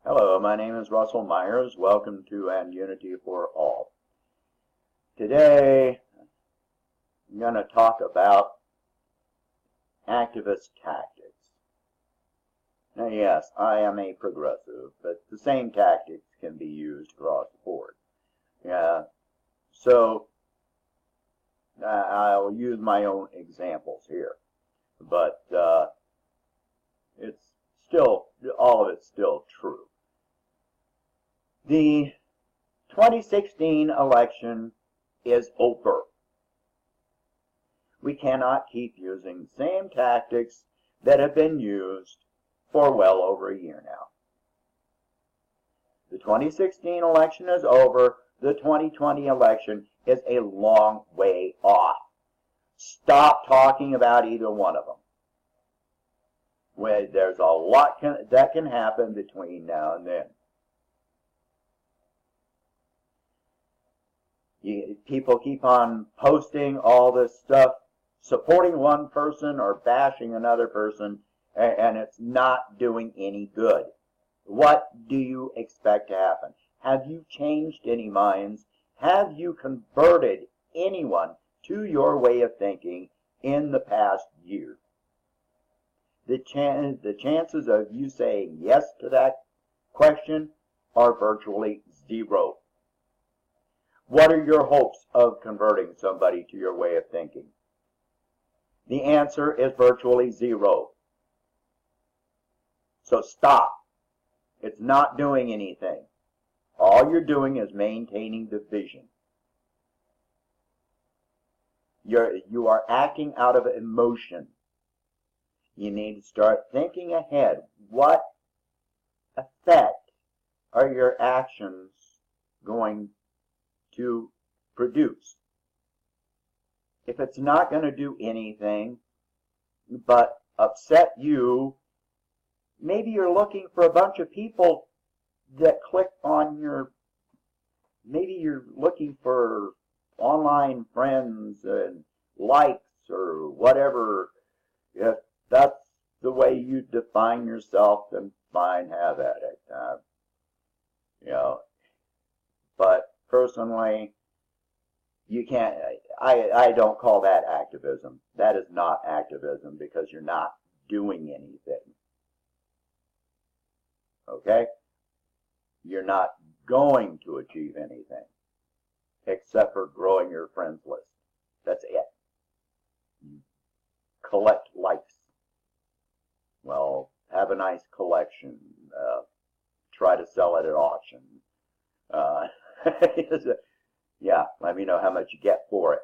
Hello, my name is Russell Myers. Welcome to And Unity for All. Today, I'm going to talk about activist tactics. Now, yes, I am a progressive, but the same tactics can be used across the board. So I'll use my own examples here, but it's still, all of it's still true. The 2016 election is over. We cannot keep using the same tactics that have been used for well over a year now. The 2016 election is over. The 2020 election is a long way off. Stop talking about either one of them. There's a lot that can happen between now and then. People keep on posting all this stuff, supporting one person or bashing another person, and it's not doing any good. What do you expect to happen? Have you changed any minds? Have you converted anyone to your way of thinking in the past year? The chances of you saying yes to that question are virtually zero. What are your hopes of converting somebody to your way of thinking? The answer is virtually zero. So stop. It's not doing anything. All you're doing is maintaining division. You are acting out of emotion. You need to start thinking ahead. What effect are your actions going to produce? If it's not going to do anything but upset you, maybe you're looking for a bunch of people that click on maybe you're looking for online friends and likes or whatever. If that's the way you define yourself, then fine, have at it. But personally, you can't. I don't call that activism. That is not activism because you're not doing anything. Okay? You're not going to achieve anything except for growing your friends list. That's it. You collect likes. Well, have a nice collection. Try to sell it at auction. Yeah, let me know how much you get for it.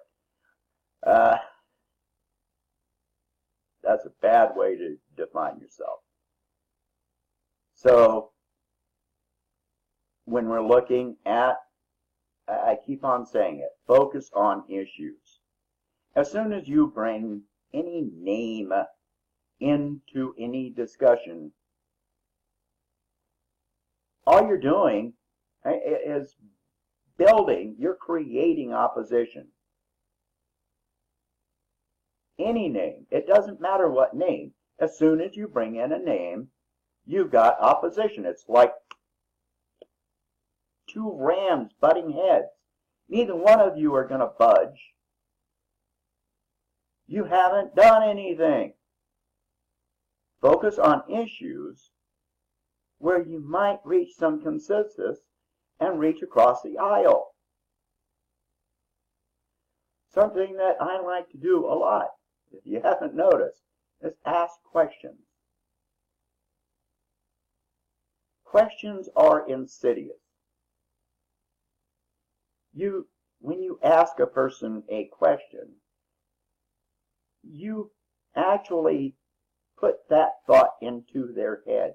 That's a bad way to define yourself. So, when we're looking at, I keep on saying it, focus on issues. As soon as you bring any name into any discussion, all you're doing is you're creating opposition. Any name, it doesn't matter what name. As soon as you bring in a name, you've got opposition. It's like two rams butting heads. Neither one of you are going to budge. You haven't done anything. Focus on issues where you might reach some consensus and reach across the aisle. Something that I like to do a lot, if you haven't noticed, is ask questions. Questions are insidious. When you ask a person a question, you actually put that thought into their head.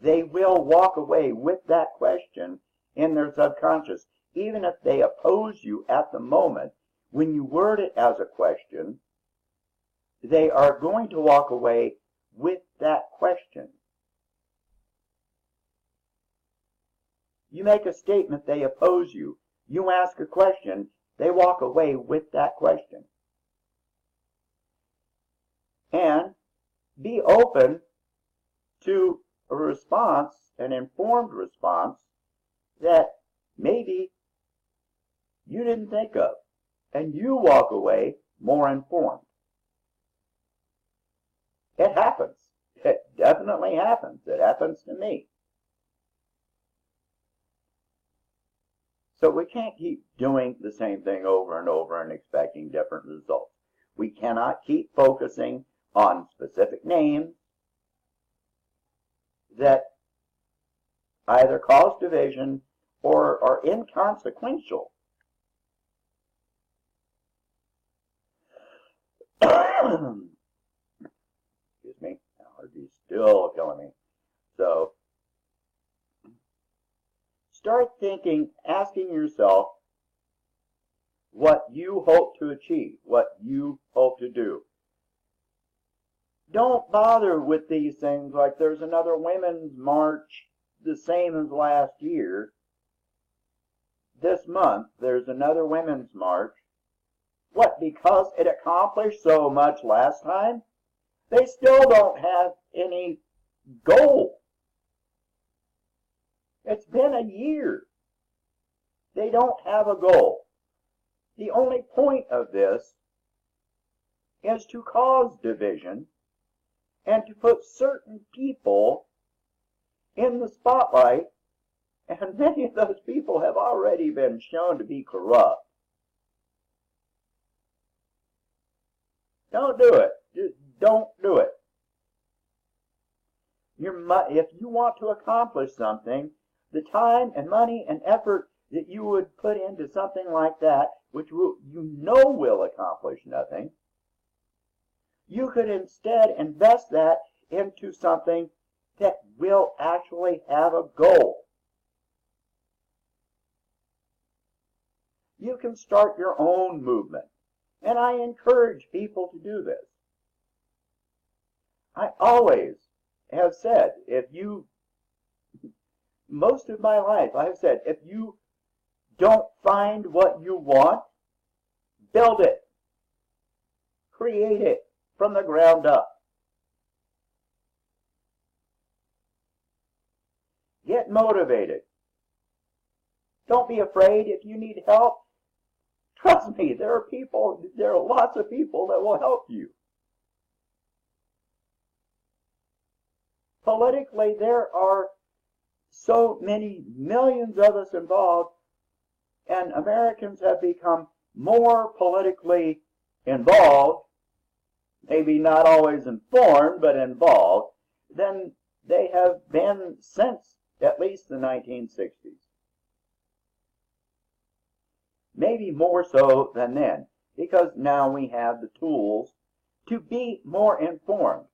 They will walk away with that question in their subconscious. Even if they oppose you at the moment, when you word it as a question, they are going to walk away with that question. You make a statement, they oppose you. You ask a question, they walk away with that question. And be open to a response, an informed response that maybe you didn't think of, and you walk away more informed. It happens. It definitely happens. It happens to me. So we can't keep doing the same thing over and over and expecting different results. We cannot keep focusing on specific names that either cause division or are inconsequential. Excuse me, allergies still killing me. So start thinking, asking yourself what you hope to achieve, what you hope to do. Don't bother with these things like there's another women's march the same as last year. This month there's another women's march. What, because it accomplished so much last time? They still don't have any goal. It's been a year. They don't have a goal. The only point of this is to cause division and to put certain people in the spotlight, and many of those people have already been shown to be corrupt. Don't do it. Just don't do it. If you want to accomplish something, the time and money and effort that you would put into something like that, which you know will accomplish nothing, you could instead invest that into something that will actually have a goal. You can start your own movement, and I encourage people to do this. I always have said, most of my life I've said, if you don't find what you want, build it. Create it from the ground up. Get motivated. Don't be afraid. If you need help, trust me, there are lots of people that will help you. Politically, there are so many millions of us involved, and Americans have become more politically involved, maybe not always informed, but involved, than they have been since at least the 1960s. Maybe more so than then, because now we have the tools to be more informed.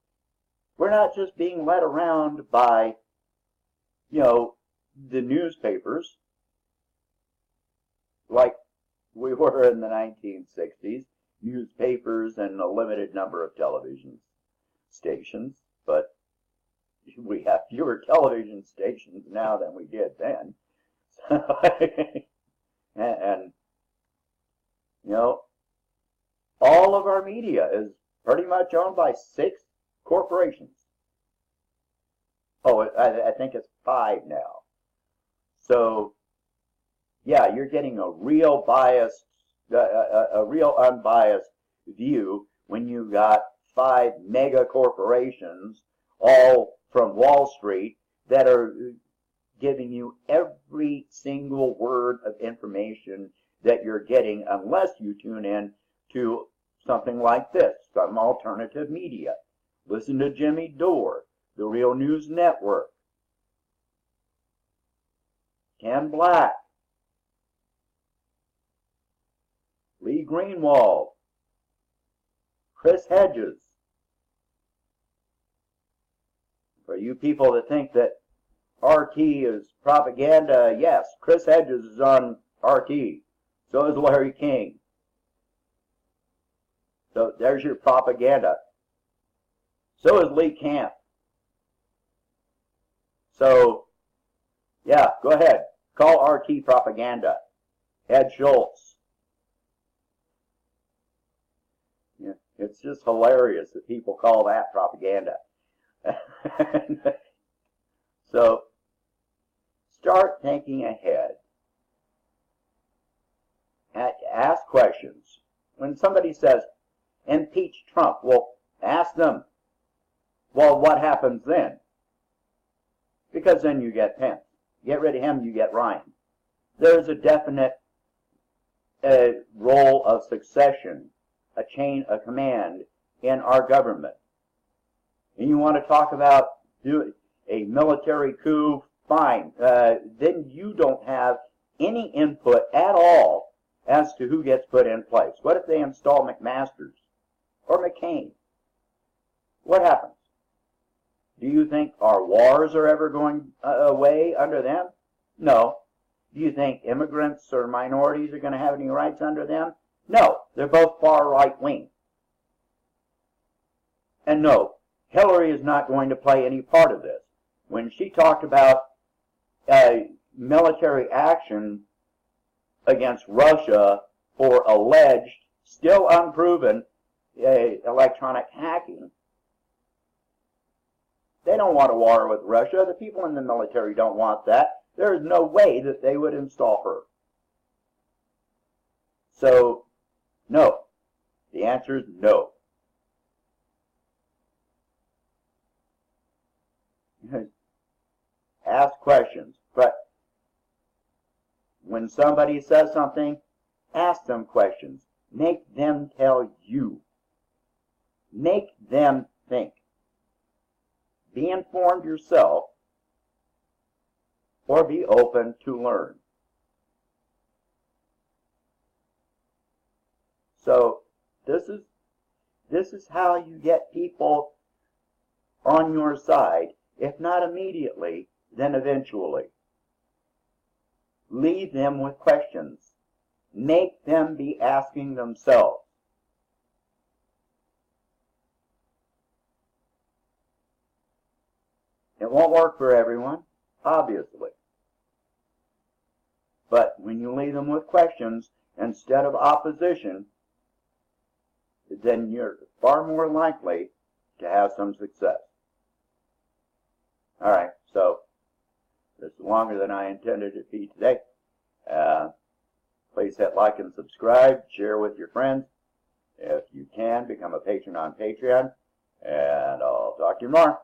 We're not just being led around by, the newspapers like we were in the 1960s, newspapers and a limited number of television stations, but we have fewer television stations now than we did then. and all of our media is pretty much owned by 6 corporations. Oh, I think it's 5 now. So, yeah, you're getting a real biased, a real unbiased view when you've got 5 mega corporations, all from Wall Street, that are giving you every single word of information that you're getting, unless you tune in to something like this, some alternative media. Listen to Jimmy Dore, the Real News Network, Ken Black, Lee Greenwald, Chris Hedges. For you people that think that RT is propaganda, yes, Chris Hedges is on RT. So is Larry King. So there's your propaganda. So is Lee Camp. So, yeah, go ahead. Call RT propaganda. Ed Schultz. Yeah, it's just hilarious that people call that propaganda. So start thinking ahead. Ask questions. When somebody says, impeach Trump, well, ask them, well, what happens then? Because then you get Pence. Get rid of him, you get Ryan. There's a definite role of succession, a chain of command in our government. And you want to talk about a military coup, fine. Then you don't have any input at all as to who gets put in place. What if they install McMaster's or McCain? What happens? Do you think our wars are ever going away under them? No. Do you think immigrants or minorities are going to have any rights under them? No. They're both far right wing. And no, Hillary is not going to play any part of this. When she talked about military action against Russia for alleged, still unproven, electronic hacking, they don't want a war with Russia. The people in the military don't want that. There is no way that they would install her. So, no. The answer is no. Ask questions. But when somebody says something, ask them questions. Make them tell you. Make them think. Be informed yourself, or be open to learn. So this is how you get people on your side, if not immediately, then eventually. Lead them with questions. Make them be asking themselves. It won't work for everyone, obviously. But when you leave them with questions instead of opposition, then you're far more likely to have some success. All right, so this is longer than I intended it to be today. Please hit like and subscribe, share with your friends. If you can, become a patron on Patreon, and I'll talk to you tomorrow.